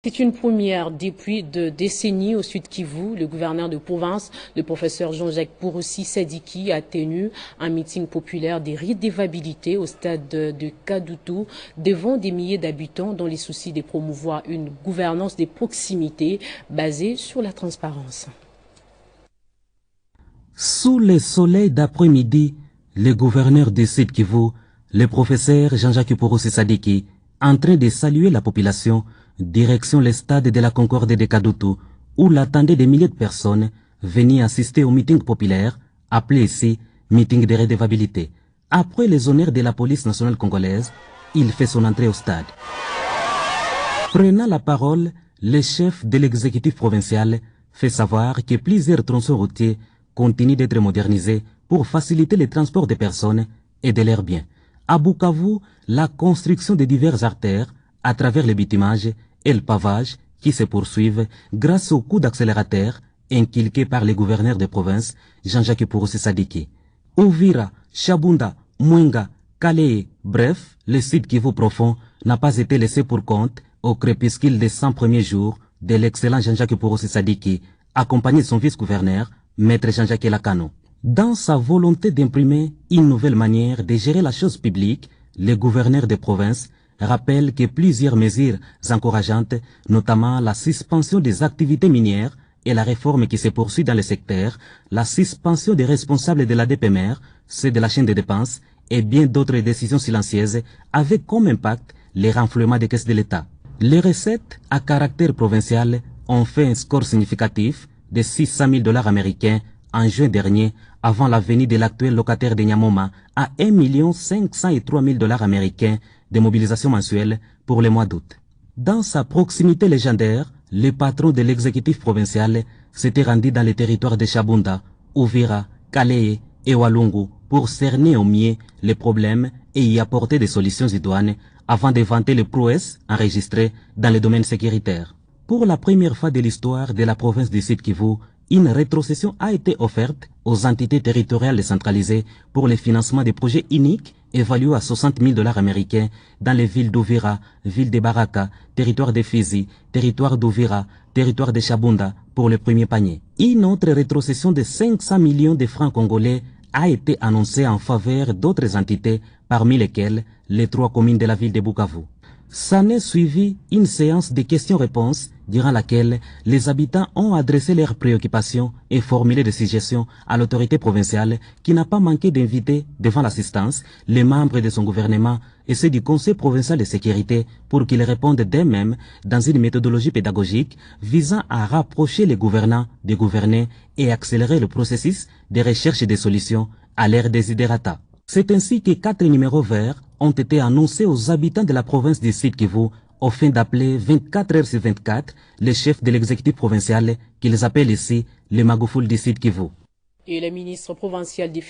C'est une première depuis de décennies au Sud Kivu. Le gouverneur de province, le professeur Jean-Jacques Pouroussi Sadiki, a tenu un meeting populaire des redevabilités au stade de Kadutu devant des milliers d'habitants dans les soucis de promouvoir une gouvernance de proximité basée sur la transparence. Sous le soleil d'après-midi, le gouverneur du Sud Kivu, le professeur Jean-Jacques Pouroussi Sadiki, en train de saluer la population, direction le stade de la Concorde de Kadutu, où l'attendaient des milliers de personnes venues assister au meeting populaire, appelé ici meeting de redevabilité. Après les honneurs de la police nationale congolaise, il fait son entrée au stade. Prenant la parole, le chef de l'exécutif provincial fait savoir que plusieurs tronçons routiers continuent d'être modernisés pour faciliter le transport des personnes et de leurs biens. À Bukavu, la construction de diverses artères à travers le bitumage et le pavage qui se poursuivent grâce au coup d'accélérateur inculqué par le gouverneur de province Jean-Jacques Pouroussi Sadiki. Uvira, Chabunda, Mwenga, Calais, bref, le Sud Kivu profond n'a pas été laissé pour compte au crépuscule des 100 premiers jours de l'excellent Jean-Jacques Pouroussi Sadiki, accompagné de son vice-gouverneur, Maître Jean-Jacques Elakano. Dans sa volonté d'imprimer une nouvelle manière de gérer la chose publique, le gouverneur de province rappelle que plusieurs mesures encourageantes, notamment la suspension des activités minières et la réforme qui se poursuit dans le secteur, la suspension des responsables de la DPMR, ceux de la chaîne de dépenses et bien d'autres décisions silencieuses avaient comme impact les renflouements des caisses de l'État. Les recettes à caractère provincial ont fait un score significatif de 600 000 $ américains en juin dernier, avant la venue de l'actuel locataire de Nyamoma à 1 503 000 $ américains de mobilisation mensuelle pour le mois d'août. Dans sa proximité légendaire, le patron de l'exécutif provincial s'était rendu dans les territoires de Chabunda, Uvira, Calais et Walungu pour cerner au mieux les problèmes et y apporter des solutions idoines avant de vanter les prouesses enregistrées dans le domaine sécuritaire. Pour la première fois de l'histoire de la province du Sud Kivu, une rétrocession a été offerte aux entités territoriales décentralisées pour le financement des projets uniques évalués à 60 000 $ américains dans les villes d'Uvira, ville de Baraka, territoire de Fizi, territoire d'Uvira, territoire de Chabunda pour le premier panier. Une autre rétrocession de 500 millions de francs congolais a été annoncée en faveur d'autres entités, parmi lesquelles les 3 communes de la ville de Bukavu. S'en est suivi une séance de questions-réponses durant laquelle les habitants ont adressé leurs préoccupations et formulé des suggestions à l'autorité provinciale qui n'a pas manqué d'inviter devant l'assistance les membres de son gouvernement et ceux du Conseil provincial de sécurité pour qu'ils répondent d'eux-mêmes dans une méthodologie pédagogique visant à rapprocher les gouvernants des gouvernés et accélérer le processus de recherche des solutions à l'ère desiderata. C'est ainsi que 4 numéros verts ont été annoncés aux habitants de la province du Sud Kivu au fin d'appeler 24 heures sur 24 les chefs de l'exécutif provincial qu'ils appellent ici les Magoufoul du Sud Kivu. Et le ministre provincial des